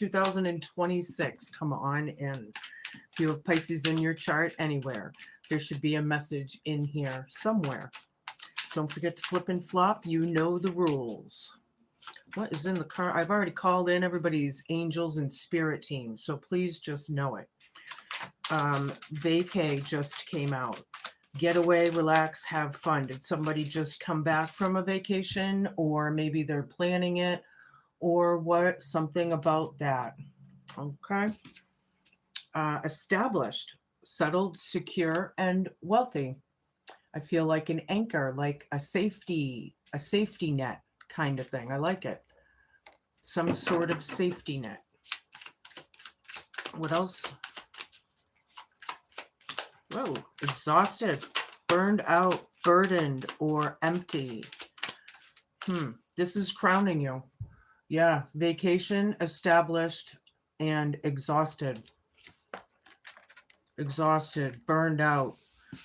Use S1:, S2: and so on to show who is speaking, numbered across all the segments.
S1: 2026. Come on in. If you have Pisces in your chart anywhere, there should be a message in here somewhere. Don't forget to flip and flop. You know the rules. What is in the card? I've already called in everybody's angels and spirit team, so please just know it. Vacay just came out. Get away, relax, have fun. Did somebody just come back from a vacation, or maybe they're planning it, or what? Something about that. Okay. Established, settled, secure, and wealthy. I feel like an anchor, like a safety net kind of thing. I like it. Some sort of safety net. What else? Whoa, exhausted, burned out, burdened, or empty. This is crowning you. Yeah, vacation, established, and exhausted. Exhausted, burned out,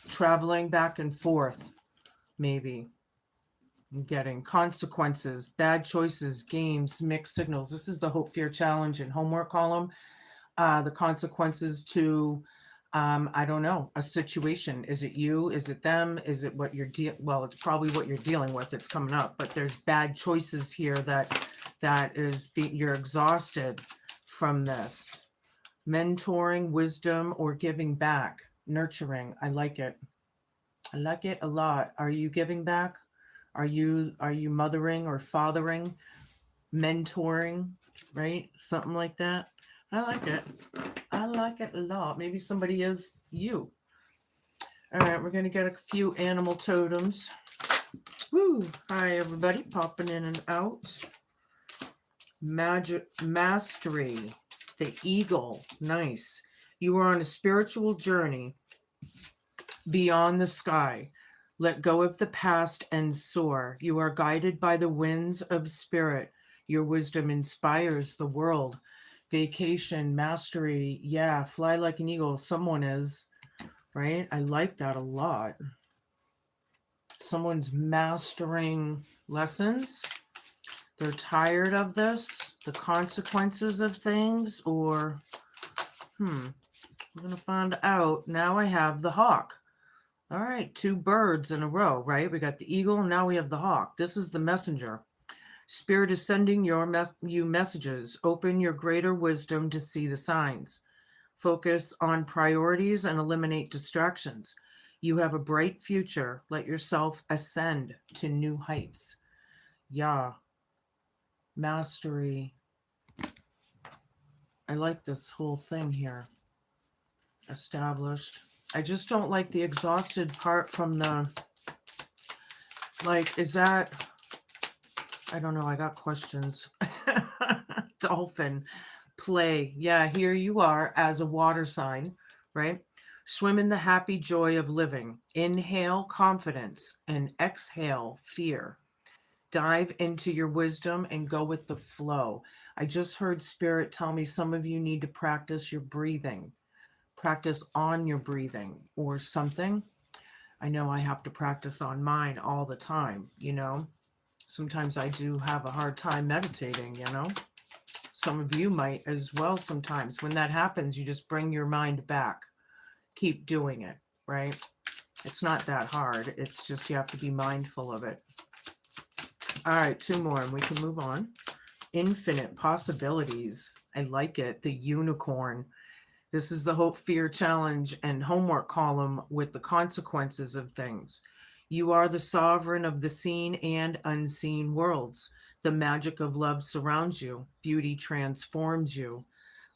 S1: traveling back and forth, maybe. I'm getting consequences, bad choices, games, mixed signals. This is the Hope, Fear, Challenge and homework column. The consequences to, I don't know, a situation. Is it you? Is it them? Is it what you're well, it's probably what you're dealing with. It's coming up, but there's bad choices here you're exhausted from this. Mentoring, wisdom, or giving back, nurturing. I like it. I like it a lot. Are you giving back? Are you mothering or fathering, mentoring, right? Something like that. I like it. I like it a lot. Maybe somebody is you. All right, we're going to get a few animal totems. Woo! Hi, everybody. Popping in and out. Mastery. The eagle. Nice. You are on a spiritual journey beyond the sky. Let go of the past and soar. You are guided by the winds of spirit. Your wisdom inspires the world. Vacation, mastery. Yeah, fly like an eagle. Someone is, right? I like that a lot. Someone's mastering lessons. They're tired of this, the consequences of things, or, we're going to find out. Now I have the hawk. All right, 2 birds in a row, right? We got the eagle, and now we have the hawk. This is the messenger. Spirit is sending you messages. Open your greater wisdom to see the signs. Focus on priorities and eliminate distractions. You have a bright future. Let yourself ascend to new heights. Yeah. Mastery. I like this whole thing here. Established. I just don't like the exhausted part from the, like, is that, I don't know, I got questions. Dolphin. Play. Yeah, here you are as a water sign, right? Swim in the happy joy of living. Inhale confidence and exhale fear. Dive into your wisdom and go with the flow. I just heard Spirit tell me some of you need to practice your breathing. Practice on your breathing or something. I know I have to practice on mine all the time, you know. Sometimes I do have a hard time meditating, you know. Some of you might as well sometimes. When that happens, you just bring your mind back. Keep doing it, right? It's not that hard. It's just you have to be mindful of it. All right, 2 more and we can move on. Infinite possibilities. I like it. The unicorn. This is the Hope, Fear, Challenge and homework column with the consequences of things. You are the sovereign of the seen and unseen worlds. The magic of love surrounds you. Beauty transforms you.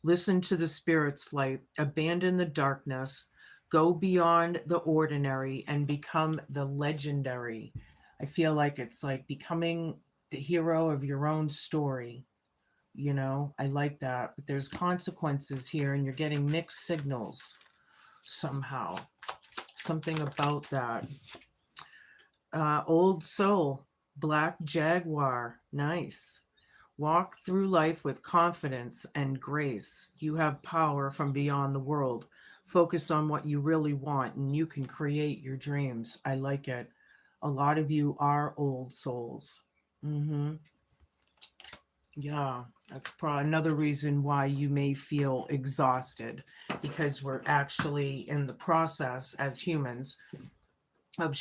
S1: Listen to the spirit's flight. Abandon the darkness. Go beyond the ordinary and become the legendary. I feel like it's like becoming the hero of your own story. You know, I like that. But there's consequences here and you're getting mixed signals somehow. Something about that. Old soul, black jaguar. Nice. Walk through life with confidence and grace. You have power from beyond the world. Focus on what you really want and you can create your dreams. I like it. A lot of you are old souls. Yeah. That's probably another reason why you may feel exhausted, because we're actually in the process as humans of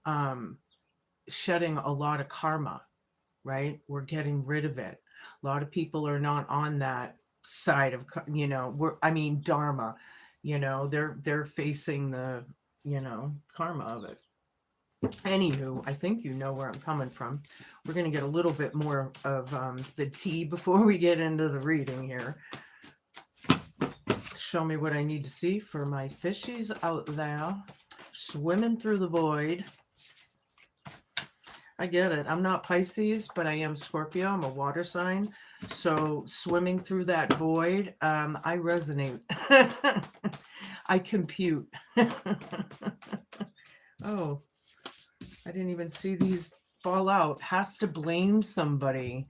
S1: um, shedding a lot of karma, right? We're getting rid of it. A lot of people are not on that side of, dharma, they're facing the, karma of it. Anywho, I think you know where I'm coming from. We're going to get a little bit more of the tea before we get into the reading here. Show me what I need to see for my fishies out there swimming through the void. I get it. I'm not Pisces, but I am Scorpio. I'm a water sign. So swimming through that void, I resonate. I compute. Oh, I didn't even see these fall out. Has to blame somebody.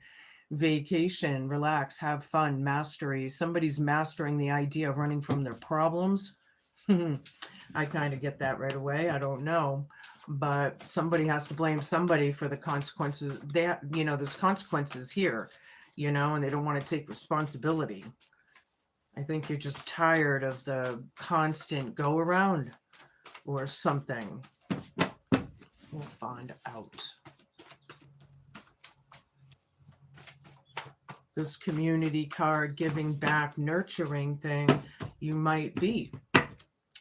S1: Vacation, relax, have fun, mastery. Somebody's mastering the idea of running from their problems. I kind of get that right away. I don't know. But somebody has to blame somebody for the consequences. There's consequences here, and they don't want to take responsibility. I think you're just tired of the constant go around or something. We'll find out. This community card, giving back, nurturing thing, you might be,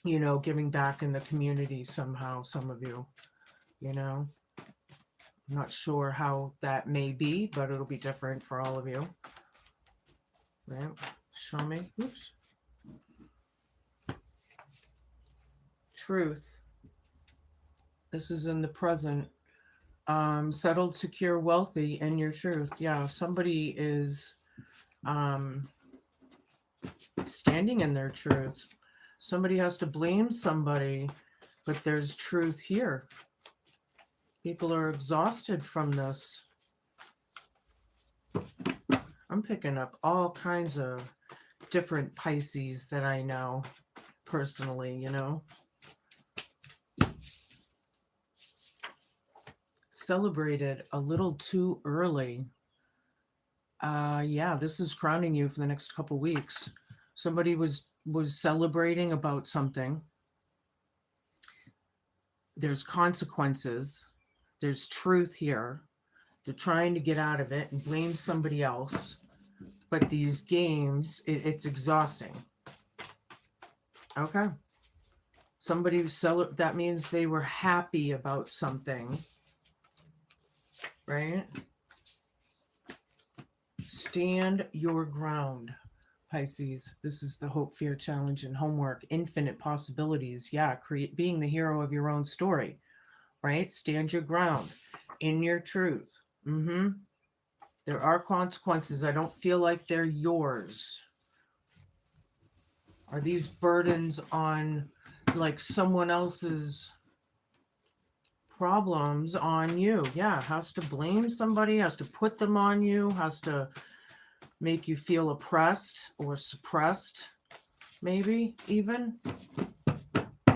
S1: giving back in the community somehow, some of you, I'm not sure how that may be, but it'll be different for all of you. Right? Show me. Oops. Truth. This is in the present. Settled, secure, wealthy in your truth. Yeah, somebody is standing in their truth. Somebody has to blame somebody, but there's truth here. People are exhausted from this. I'm picking up all kinds of different Pisces that I know personally, Celebrated a little too early. Yeah, this is crowning you for the next couple weeks. Somebody was celebrating about something. There's consequences. There's truth here. They're trying to get out of it and blame somebody else. But these games, it's exhausting. Okay. Somebody that means they were happy about something. Right? Stand your ground, Pisces. This is the hope, fear, challenge, and homework. Infinite possibilities. Yeah, being the hero of your own story. Right? Stand your ground in your truth. There are consequences. I don't feel like they're yours. Are these burdens on like someone else's problems on you? Yeah, has to blame somebody, has to put them on you, has to make you feel oppressed or suppressed, maybe even.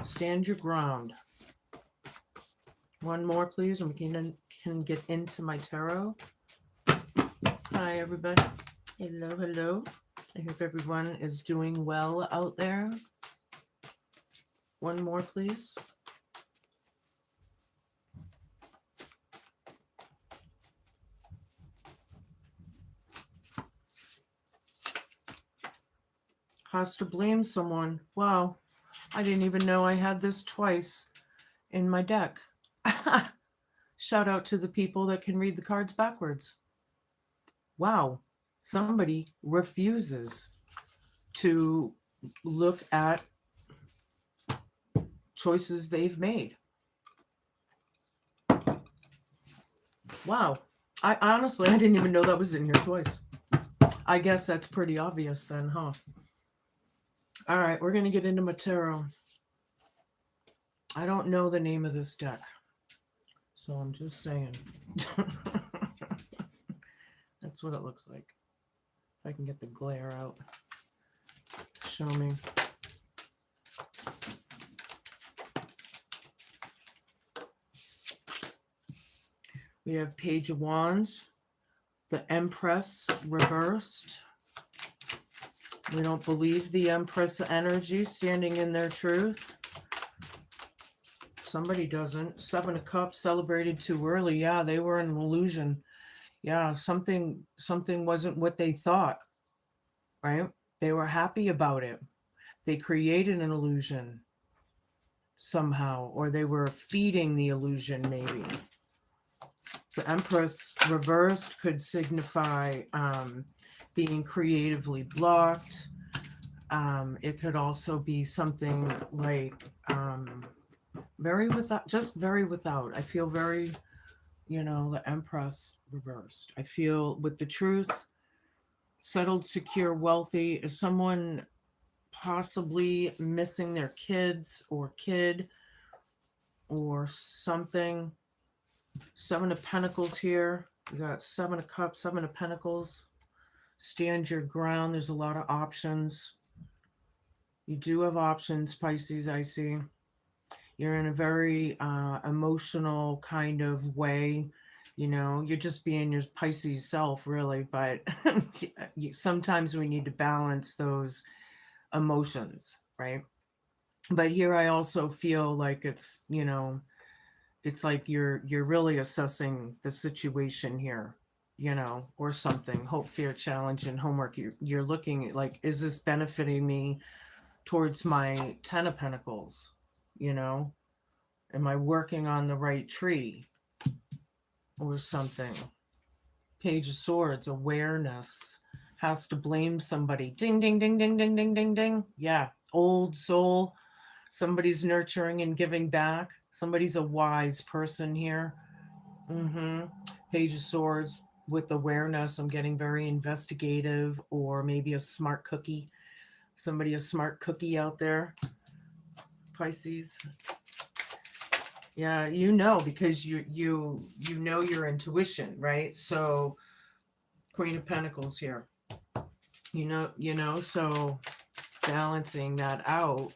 S1: Stand your ground. One more, please, and we can get into my tarot. Hi, everybody. Hello, hello. I hope everyone is doing well out there. One more, please. Has to blame someone. Wow, I didn't even know I had this twice in my deck. Shout out to the people that can read the cards backwards. Wow, somebody refuses to look at choices they've made. Wow, I honestly, I didn't even know that was in here twice. I guess that's pretty obvious then, huh? All right, we're going to get into my tarot. I don't know the name of this deck, so I'm just saying. That's what it looks like. If I can get the glare out. Show me. We have Page of Wands, The Empress reversed. We don't believe the Empress energy standing in their truth. Somebody doesn't. Seven of Cups celebrated too early. Yeah, they were an illusion. Yeah, something wasn't what they thought, right? They were happy about it. They created an illusion somehow, or they were feeding the illusion maybe. The Empress reversed could signify being creatively blocked. It could also be something like very without, just very without. I feel very, the Empress reversed. I feel with the truth, settled, secure, wealthy. Is someone possibly missing their kids or kid or something? Seven of Pentacles here. We got Seven of Cups, Seven of Pentacles. Stand your ground. There's a lot of options. You do have options, Pisces, I see. You're in a very emotional kind of way. You're just being your Pisces self, really. But sometimes we need to balance those emotions, right? But here I also feel like it's like you're really assessing the situation here, or something. Hope, fear, challenge, and homework. You're looking at, like, is this benefiting me towards my Ten of Pentacles? Am I working on the right tree or something? Page of Swords, awareness. Has to blame somebody. Ding, ding, ding, ding, ding, ding, ding, ding. Yeah, old soul. Somebody's nurturing and giving back. Somebody's a wise person here. Page of Swords with awareness. I'm getting very investigative, or maybe a smart cookie. Somebody a smart cookie out there. Pisces. Yeah, because you know your intuition, right? So Queen of Pentacles here. So balancing that out,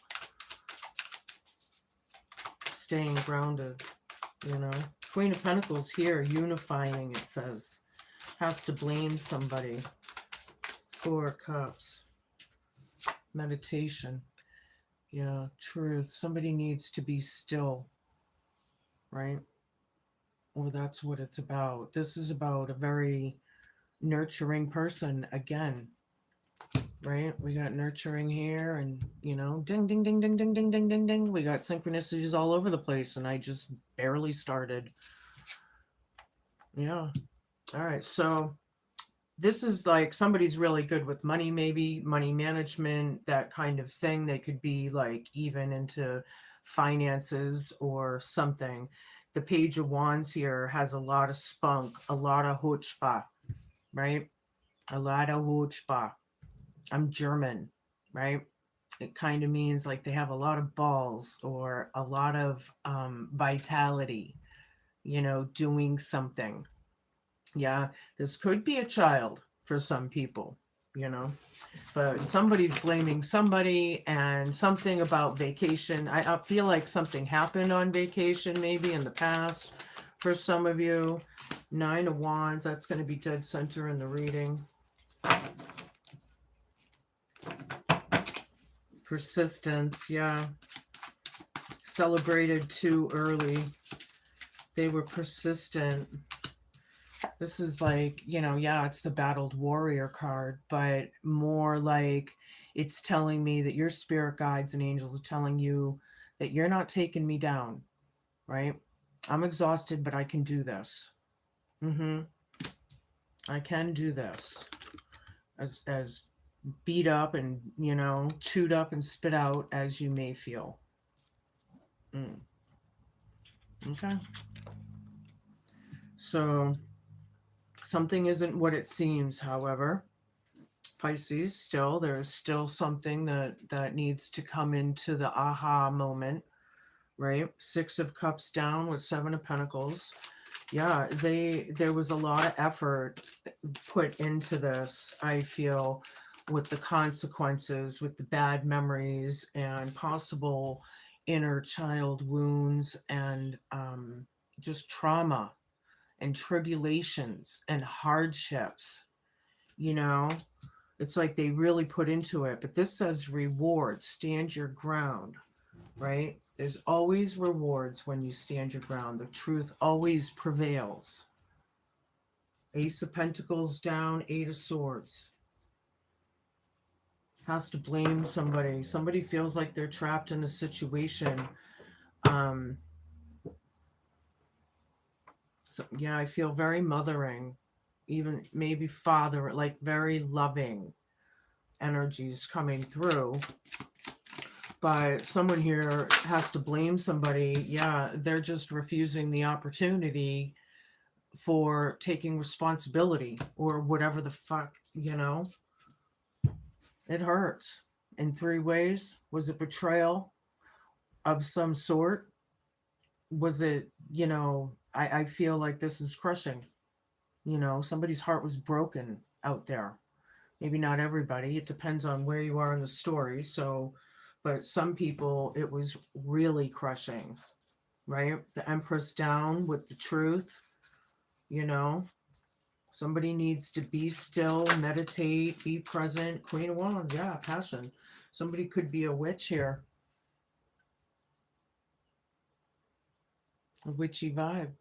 S1: staying grounded, Queen of Pentacles here, unifying, it says. Has to blame somebody. Four of Cups. Meditation. Yeah, truth. Somebody needs to be still, right? Well, that's what it's about. This is about a very nurturing person again, right? We got nurturing here, and ding, ding, ding, ding, ding, ding, ding, ding, ding. We got synchronicities all over the place, and I just barely started. Yeah. All right. So this is like somebody's really good with money, maybe money management, that kind of thing. They could be like even into finances or something. The Page of Wands here has a lot of spunk, a lot of chutzpah, right? A lot of chutzpah. I'm German, right? It kind of means like they have a lot of balls or a lot of vitality, doing something. Yeah, this could be a child for some people, but somebody's blaming somebody, and something about vacation. I feel like something happened on vacation maybe in the past for some of you. Nine of Wands, that's going to be dead center in the reading. Persistence, yeah. Celebrated too early. They were persistent. This is like, it's the battled warrior card, but more like it's telling me that your spirit guides and angels are telling you that you're not taking me down, right? I'm exhausted, but I can do this. I can do this. As beat up and, chewed up and spit out as you may feel. Okay. So something isn't what it seems, however. Pisces, still, there's still something that needs to come into the aha moment, right? Six of Cups down with Seven of Pentacles. Yeah, there was a lot of effort put into this, I feel, with the consequences, with the bad memories and possible inner child wounds and just trauma and tribulations and hardships, you know? It's like they really put into it. But this says reward, stand your ground, right? There's always rewards when you stand your ground. The truth always prevails. Ace of Pentacles down, Eight of Swords. Has to blame somebody. Somebody feels like they're trapped in a situation. So, yeah, I feel very mothering, even maybe father, like very loving energies coming through. But someone here has to blame somebody. Yeah, they're just refusing the opportunity for taking responsibility or whatever the fuck, you know? It hurts in three ways. Was it betrayal of some sort? Was it, I feel like this is crushing. Somebody's heart was broken out there. Maybe not everybody. It depends on where you are in the story. So, but some people, it was really crushing, right? The Empress down with the truth, you know. Somebody needs to be still, meditate, be present. Queen of Wands, yeah, passion. Somebody could be a witch here. A witchy vibe.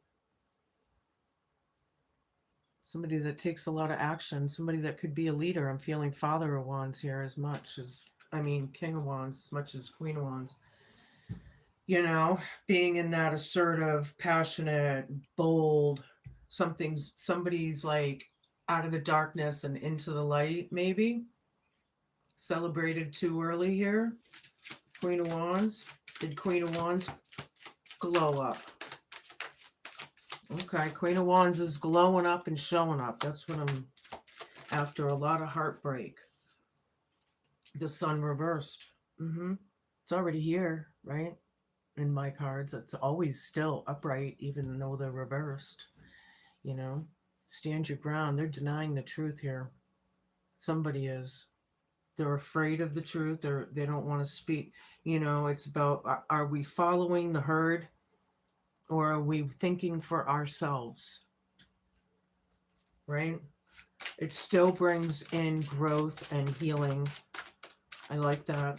S1: Somebody that takes a lot of action. Somebody that could be a leader. I'm feeling Father of Wands here as much as, King of Wands as much as Queen of Wands. Being in that assertive, passionate, bold, somebody's like out of the darkness and into the light, maybe. Celebrated too early here. Queen of Wands. Did Queen of Wands glow up? Okay, Queen of Wands is glowing up and showing up. That's what I'm after, a lot of heartbreak. The Sun reversed. It's already here, right? In my cards, it's always still upright, even though they're reversed. Stand your ground. They're denying the truth here. Somebody is. They're afraid of the truth. They don't want to speak. It's about, are we following the herd or are we thinking for ourselves? Right? It still brings in growth and healing. I like that.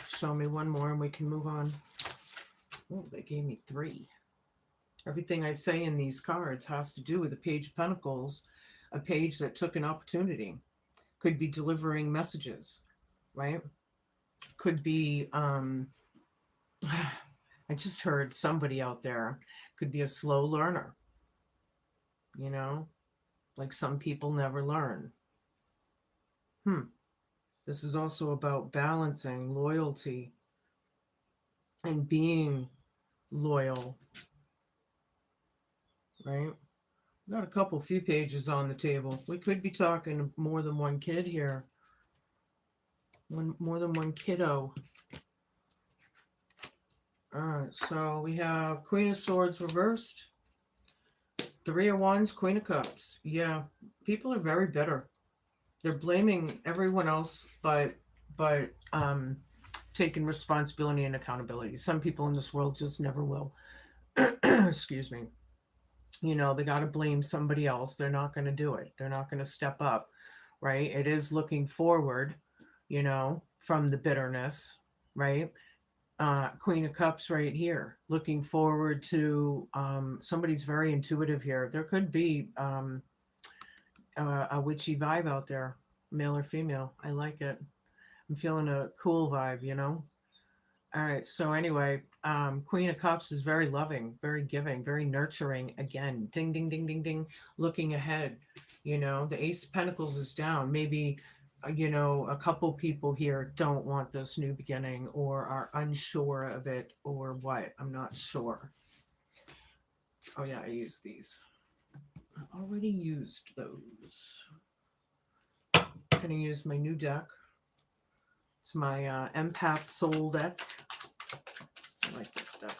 S1: Show me one more and we can move on. Oh, they gave me 3. Everything I say in these cards has to do with the Page of Pentacles, a page that took an opportunity. Could be delivering messages, right? Could be, I just heard somebody out there, could be a slow learner, like some people never learn. This is also about balancing loyalty and being loyal, right? Got a few pages on the table. We could be talking more than one kid here. More than one kiddo. All right, so we have Queen of Swords reversed. 3 of Wands, Queen of Cups. Yeah, people are very bitter. They're blaming everyone else, but taking responsibility and accountability. Some people in this world just never will. Excuse me. They got to blame somebody else. They're not going to do it. They're not going to step up, right? It is looking forward, from the bitterness, right? Queen of Cups right here, looking forward to somebody's very intuitive here. There could be a witchy vibe out there, male or female. I like it. I'm feeling a cool vibe. All right, so anyway, Queen of Cups is very loving, very giving, very nurturing. Again, ding, ding, ding, ding, ding, looking ahead. The Ace of Pentacles is down. Maybe, a couple people here don't want this new beginning or are unsure of it or what. I'm not sure. Oh, yeah, I used these. I already used those. I'm going to use my new deck. It's my Empath Soul deck. I like this deck.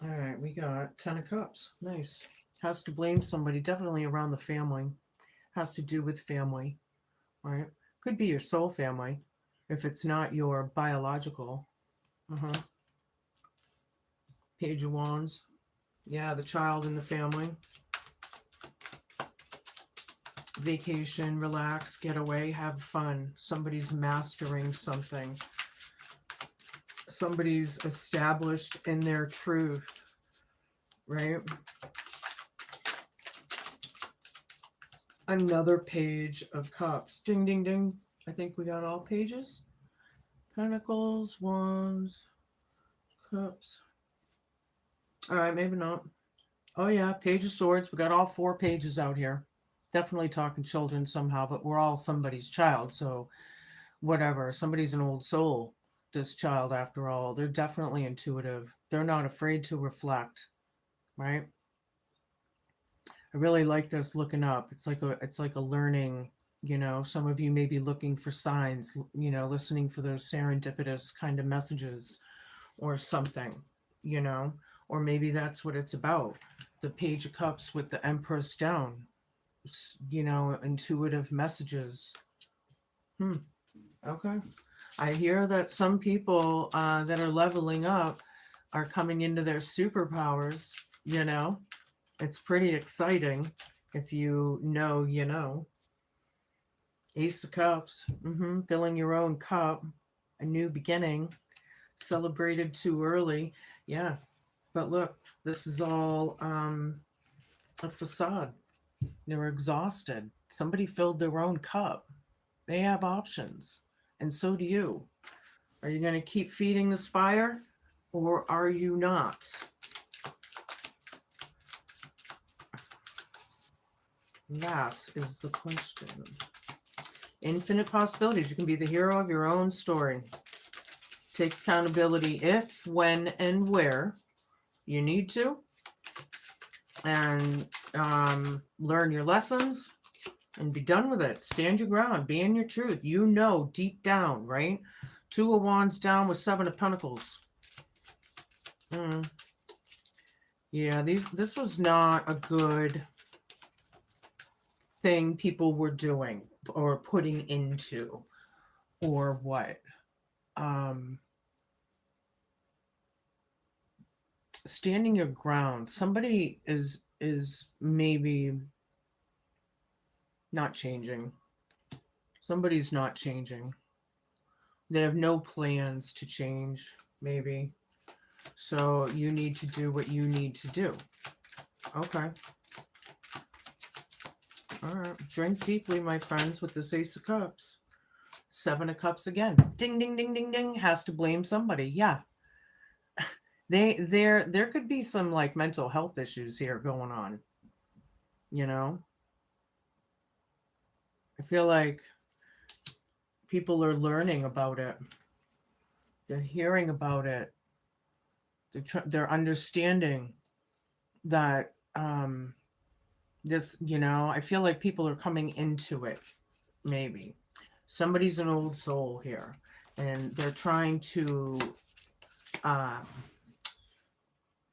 S1: All right, we got 10 of Cups. Nice. Has to blame somebody, definitely around the family. Has to do with family, right? Could be your soul family if it's not your biological. Page of Wands. Yeah, the child in the family. Vacation, relax, get away, have fun. Somebody's mastering something. Somebody's established in their truth, right? Another page of cups. Ding, ding, ding. I think we got all pages. Pentacles, wands, cups. All right, maybe not. Oh, yeah, page of swords. We got all 4 pages out here. Definitely talking children somehow, but we're all somebody's child, so whatever. Somebody's an old soul, this child, after all. They're definitely intuitive. They're not afraid to reflect, right? I really like this looking up. It's like a learning, some of you may be looking for signs, listening for those serendipitous kind of messages or something, or maybe that's what it's about. The Page of Cups with the Empress down, intuitive messages. Okay. I hear that some people that are leveling up are coming into their superpowers, It's pretty exciting if you know, Ace of Cups, filling your own cup, a new beginning, celebrated too early. Yeah. But look, this is all a facade. They're exhausted. Somebody filled their own cup. They have options. And so do you. Are you going to keep feeding this fire or are you not? That is the question. Infinite possibilities. You can be the hero of your own story. Take accountability if, when, and where you need to. And learn your lessons and be done with it. Stand your ground. Be in your truth. Deep down, right? 2 of Wands down with 7 of Pentacles. Yeah, this was not a good thing people were doing or putting into or what. Standing your ground. Somebody is maybe not changing. Somebody's not changing. They have no plans to change, maybe. So you need to do what you need to do. Okay. All right. Drink deeply, my friends, with this Ace of Cups. 7 of Cups again. Ding, ding, ding, ding, ding. Has to blame somebody. Yeah. There could be some like mental health issues here going on. I feel like people are learning about it. They're hearing about it. They're understanding that this, I feel like people are coming into it. Maybe somebody's an old soul here and they're trying to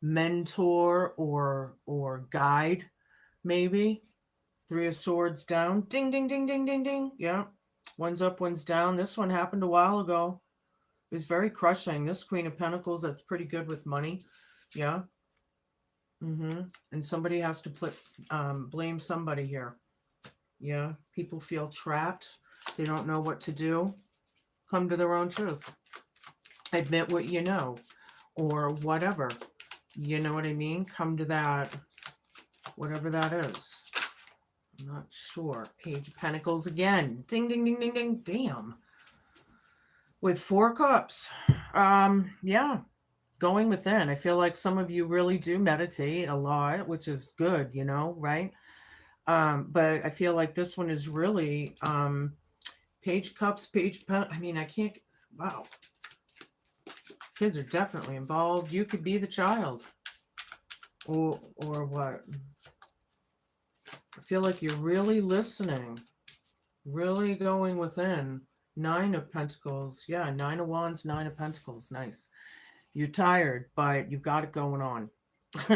S1: mentor or guide, maybe. 3 of Swords down. Ding, ding, ding, ding, ding, ding. Yeah. One's up, one's down. This one happened a while ago. It was very crushing. This Queen of Pentacles, that's pretty good with money. Yeah. And somebody has to blame somebody here. Yeah. People feel trapped. They don't know what to do. Come to their own truth. Admit what you know. Or whatever. You know what I mean? Come to that. Whatever that is. I'm not sure. Page of Pentacles again. Ding, ding, ding, ding, ding. Damn. With 4 cups. Yeah. Going within. I feel like some of you really do meditate a lot, which is good, right? But I feel like this one is really Page Cups, Page Pen. I mean, I can't. Wow. Kids are definitely involved. You could be the child. Or what? I feel like you're really listening. Really going within. 9 of Pentacles. Yeah, 9 of Wands, 9 of Pentacles. Nice. You're tired, but you've got it going on.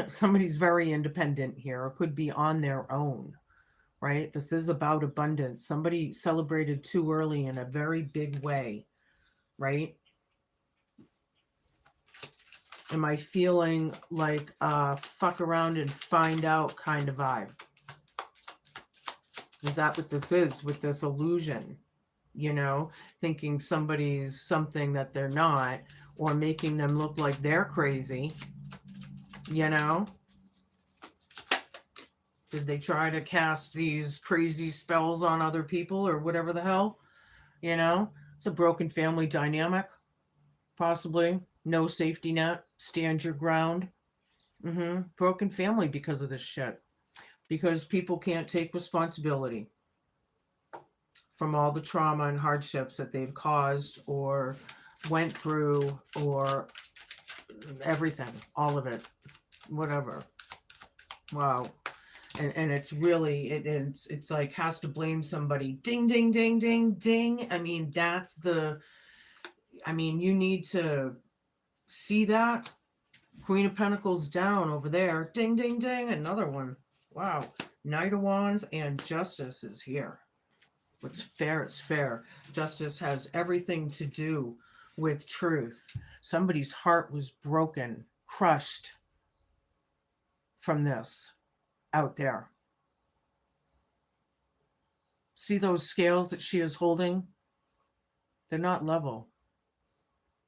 S1: Somebody's very independent here, or could be on their own, right? This is about abundance. Somebody celebrated too early in a very big way, right? Am I feeling like a fuck around and find out kind of vibe? Is that what this is with this illusion? You know, thinking somebody's something that they're not, or making them look like they're crazy, you know? Did they try to cast these crazy spells on other people or whatever the hell? You know? It's a broken family dynamic, possibly. No safety net. Stand your ground. Broken family because of this shit. Because people can't take responsibility from all the trauma and hardships that they've caused or went through, or everything, all of it, whatever. Wow. And it's really, it's like has to blame somebody. Ding, ding, ding, ding, ding. I mean, you need to see that. Queen of Pentacles down over there. Ding, ding, ding. Another one. Wow. Knight of Wands and Justice is here. What's fair is fair. Justice has everything to do with truth. Somebody's heart was broken, crushed from this out there. See those scales that she is holding? They're not level.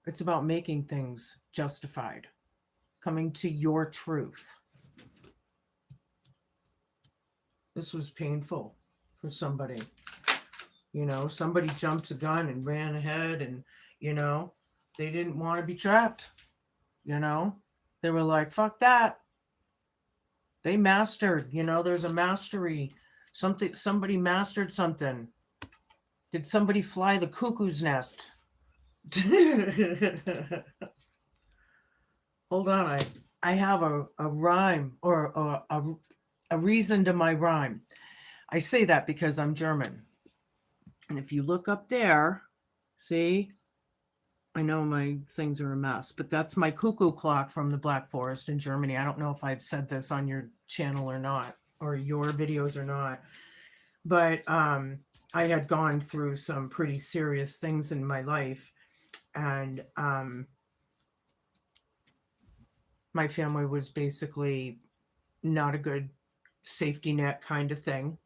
S1: It's about making things justified, coming to your truth. This was painful for somebody. You know, somebody jumped the gun and ran ahead, and, you know, they didn't want to be trapped. You know, they were like, fuck that. They mastered, you know, there's a mastery. Somebody mastered something. Did somebody fly the cuckoo's nest? Hold on, I have a rhyme, or a reason to my rhyme. I say that because I'm German. And if you look up there, see, I know my things are a mess, but that's my cuckoo clock from the Black Forest in Germany. I don't know if I've said this on your channel or not, or your videos or not, but I had gone through some pretty serious things in my life, and my family was basically not a good safety net kind of thing,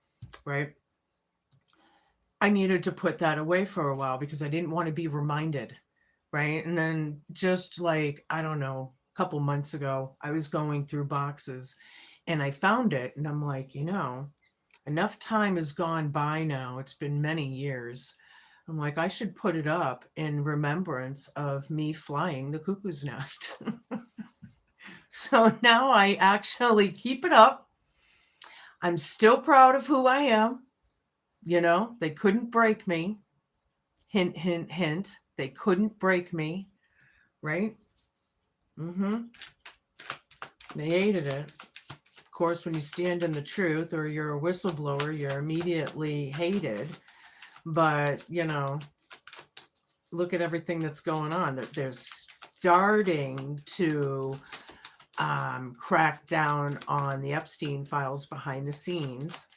S1: right? I needed to put that away for a while because I didn't want to be reminded, right? And then just like, I don't know, a couple months ago, I was going through boxes and I found it, and I'm like, you know, enough time has gone by now. It's been many years. I'm like, I should put it up in remembrance of me flying the cuckoo's nest. So now I actually keep it up. I'm still proud of who I am. You know, they couldn't break me. Hint, hint, hint. They couldn't break me. Right? They hated it. Of course, when you stand in the truth or you're a whistleblower, you're immediately hated. But, you know, look at everything that's going on. They're starting to crack down on the Epstein files behind the scenes.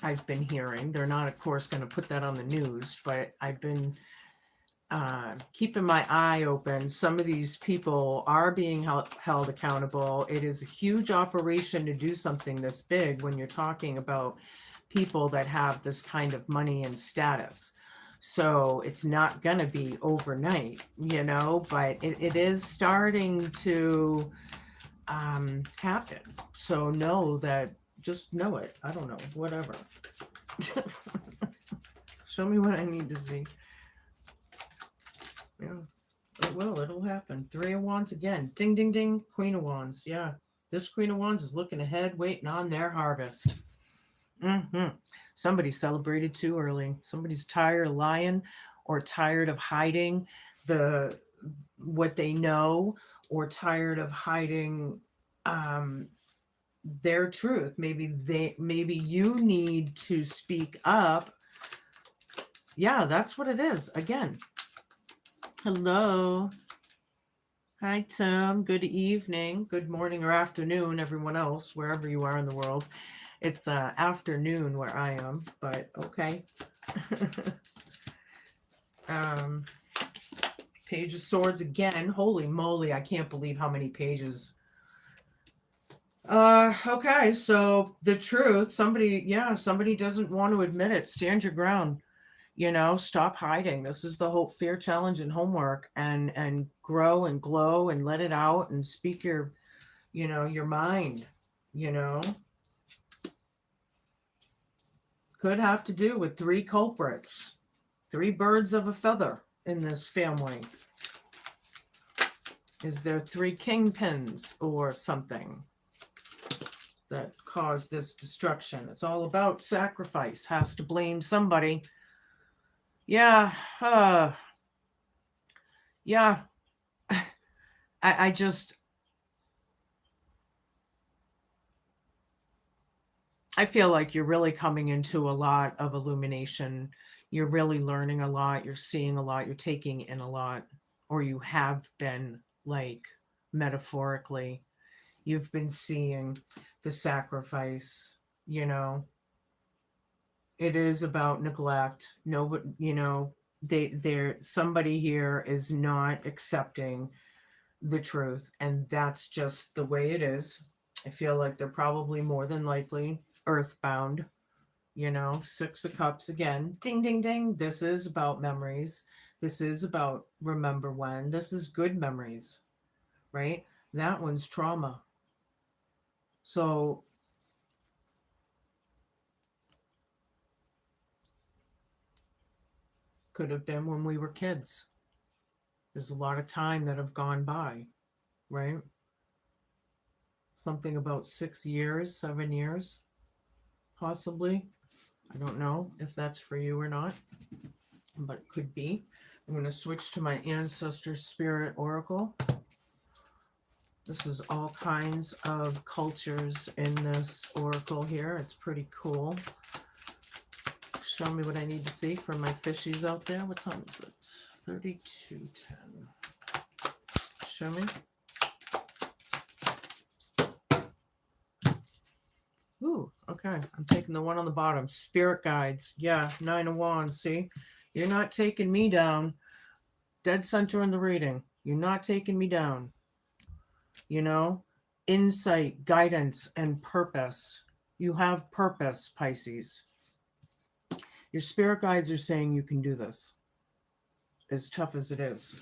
S1: I've been hearing. They're not, of course, going to put that on the news, but I've been keeping my eye open. Some of these people are being held accountable. It is a huge operation to do something this big when you're talking about people that have this kind of money and status. So it's not going to be overnight, you know, but it is starting to happen. So just know it. I don't know, whatever. Show me what I need to see. Yeah, it will. It'll happen. 3 of Wands again. Ding, ding, ding. Queen of Wands. Yeah, this Queen of Wands is looking ahead, waiting on their harvest. Somebody celebrated too early. Somebody's tired of lying, or tired of hiding what they know, or tired of hiding their truth. Maybe you need to speak up. Yeah, that's what it is. Again, hello. Hi, Tim. Good evening, good morning, or afternoon, everyone else, wherever you are in the world. It's afternoon where I am, but okay. Page of Swords again. Holy moly, I can't believe how many pages. Okay, so the truth, somebody doesn't want to admit it. Stand your ground. Stop hiding. This is the whole fear challenge and homework, and grow and glow and let it out and speak your mind, you know. Could have to do with three culprits, three birds of a feather in this family. Is there three kingpins or something that caused this destruction? It's all about sacrifice. Has to blame somebody. Yeah, yeah. I just, I feel like you're really coming into a lot of illumination. You're really learning a lot. You're seeing a lot. You're taking in a lot, or you have been, like, metaphorically. You've been seeing the sacrifice, you know. It is about neglect. No, but somebody here is not accepting the truth, and that's just the way it is. I feel like they're probably more than likely earthbound. Six of Cups again. Ding, ding, ding. This is about memories. This is about remember when. This is good memories, right? That one's trauma. So could have been when we were kids. There's a lot of time that have gone by, right? Something about 6 years, 7 years, possibly. I don't know if that's for you or not, but it could be. I'm going to switch to my Ancestor Spirit Oracle. This is all kinds of cultures in this oracle here. It's pretty cool. Show me what I need to see for my fishies out there. What time is it? 32:10. Show me. Ooh, okay. I'm taking the one on the bottom. Spirit guides. Yeah, 9 of Wands. See? You're not taking me down. Dead center in the reading. You're not taking me down. Insight, guidance, and purpose. You have purpose, Pisces. Your spirit guides are saying you can do this, as tough as it is,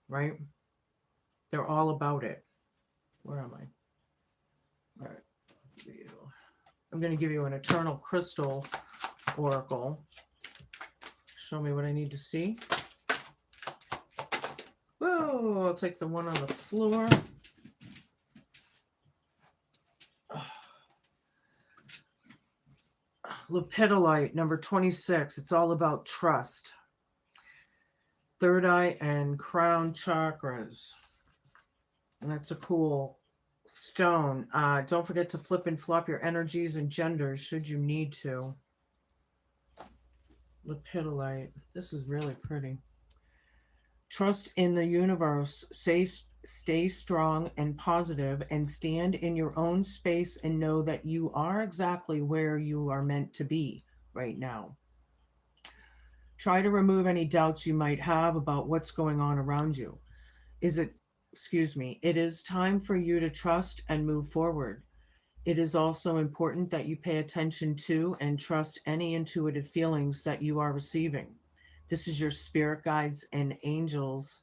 S1: right? They're all about it. Where am I? All right. I'm going to give you an eternal crystal oracle. Show me what I need to see. Whoa, I'll take the one on the floor. Lepidolite, number 26. It's all about trust. Third eye and crown chakras. And that's a cool stone. Don't forget to flip and flop your energies and genders should you need to. Lepidolite. This is really pretty. Trust in the universe. Stay strong and positive, and stand in your own space and know that you are exactly where you are meant to be right now. Try to remove any doubts you might have about what's going on around you. It is time for you to trust and move forward. It is also important that you pay attention to and trust any intuitive feelings that you are receiving. This is your spirit guides and angels'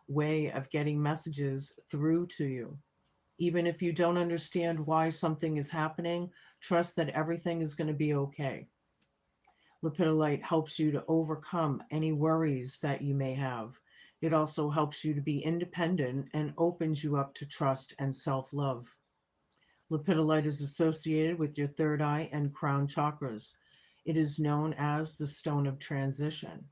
S1: way of getting messages through to you. Even if you don't understand why something is happening, trust that everything is going to be okay. Lepidolite helps you to overcome any worries that you may have. It also helps you to be independent and opens you up to trust and self-love. Lepidolite is associated with your third eye and crown chakras. It is known as the stone of transition.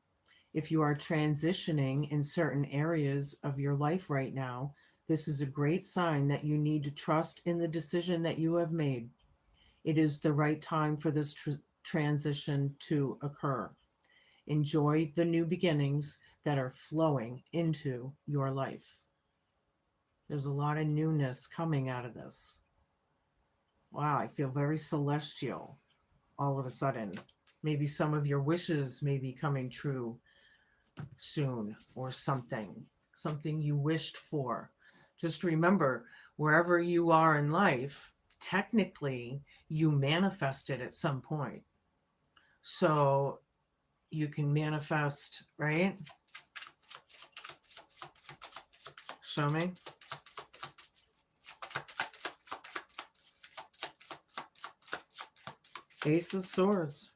S1: If you are transitioning in certain areas of your life right now, this is a great sign that you need to trust in the decision that you have made. It is the right time for this transition to occur. Enjoy the new beginnings that are flowing into your life. There's a lot of newness coming out of this. Wow, I feel very celestial all of a sudden. Maybe some of your wishes may be coming true. soon, or something you wished for. Just remember, wherever you are in life, technically you manifested at some point. So you can manifest, right? Show me. Ace of Swords.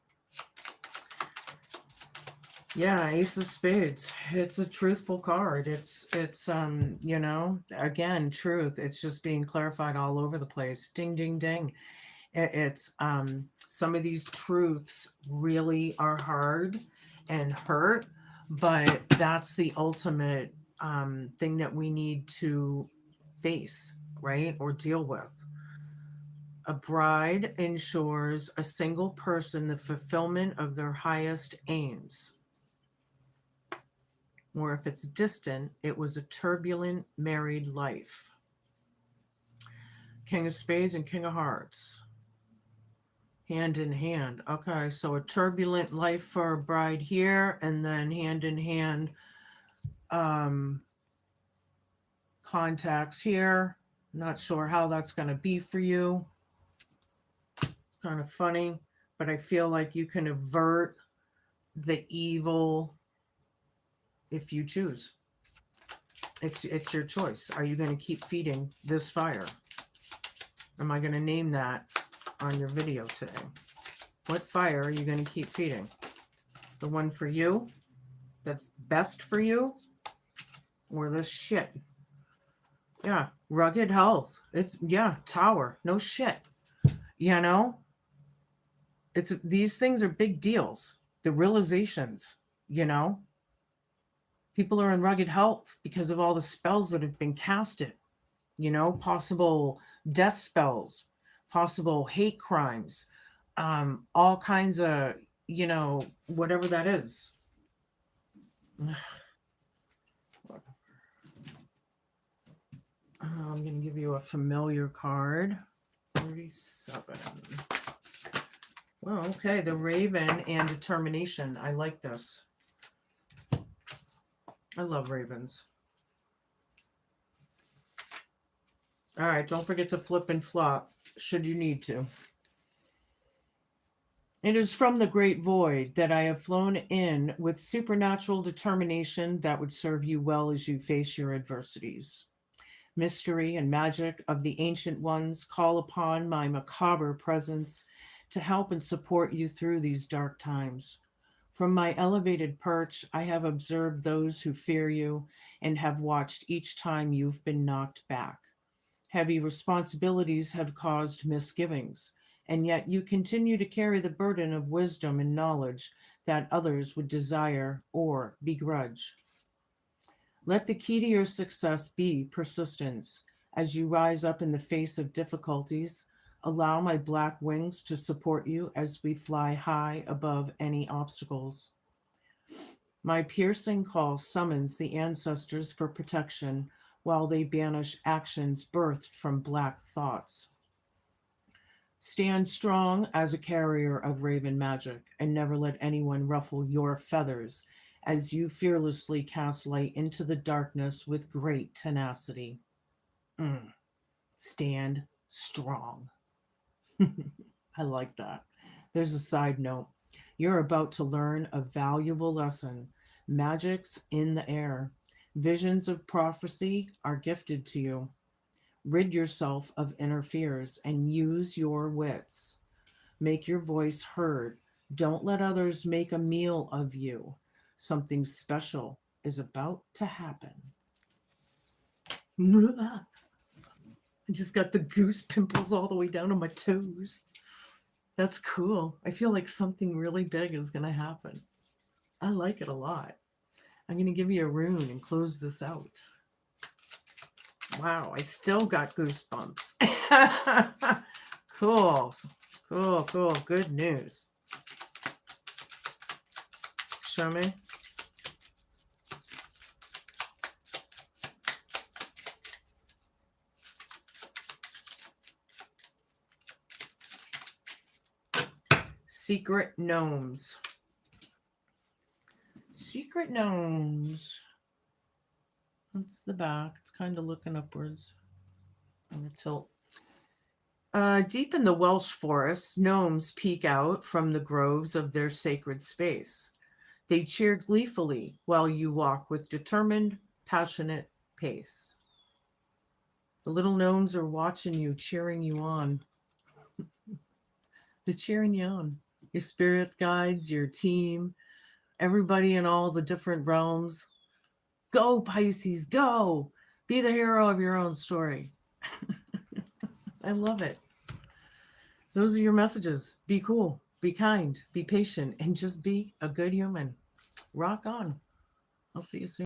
S1: Yeah, Ace of Spades. It's a truthful card. It's you know, again, truth. It's just being clarified all over the place. Ding ding ding. It's some of these truths really are hard and hurt, but that's the ultimate thing that we need to face, right? Or deal with. A bride ensures a single person the fulfillment of their highest aims. Or if it's distant, it was a turbulent married life. King of Spades and King of Hearts. Hand in hand. Okay, so a turbulent life for a bride here, and then hand in hand contacts here. Not sure how that's going to be for you. It's kind of funny, but I feel like you can avert the evil if you choose. It's your choice. Are you going to keep feeding this fire? Am I going to name that on your video today? What fire are you going to keep feeding? The one for you that's best for you, or this shit? Yeah, rugged health. It's, yeah, tower. No shit. You know, it's, these things are big deals. The realizations, you know, people are in rugged health because of all the spells that have been casted, you know, possible death spells, possible hate crimes, all kinds of, you know, whatever that is. I'm going to give you a familiar card. 37. Well, okay, the Raven and determination. I like this. I love ravens. All right, don't forget to flip and flop should you need to. It is from the great void that I have flown in with supernatural determination that would serve you well as you face your adversities. Mystery and magic of the ancient ones call upon my macabre presence to help and support you through these dark times. From my elevated perch, I have observed those who fear you and have watched each time you've been knocked back. Heavy responsibilities have caused misgivings, and yet you continue to carry the burden of wisdom and knowledge that others would desire or begrudge. Let the key to your success be persistence. As you rise up in the face of difficulties, allow my black wings to support you as we fly high above any obstacles. My piercing call summons the ancestors for protection while they banish actions birthed from black thoughts. Stand strong as a carrier of raven magic and never let anyone ruffle your feathers as you fearlessly cast light into the darkness with great tenacity. Stand strong. I like that. There's a side note. You're about to learn a valuable lesson. Magic's in the air. Visions of prophecy are gifted to you. Rid yourself of inner fears and use your wits. Make your voice heard. Don't let others make a meal of you. Something special is about to happen. I just got the goose pimples all the way down to my toes. That's cool. I feel like something really big is going to happen. I like it a lot. I'm going to give you a rune and close this out. Wow, I still got goosebumps. Cool. Cool, cool. Good news. Show me. Secret gnomes. Secret gnomes. That's the back. It's kind of looking upwards. I'm going to tilt. Deep in the Welsh forest, gnomes peek out from the groves of their sacred space. They cheer gleefully while you walk with determined, passionate pace. The little gnomes are watching you, cheering you on. They're cheering you on. Your spirit guides, your team, everybody in all the different realms. Go, Pisces, go! Be the hero of your own story. I love it. Those are your messages. Be cool, be kind, be patient, and just be a good human. Rock on. I'll see you soon.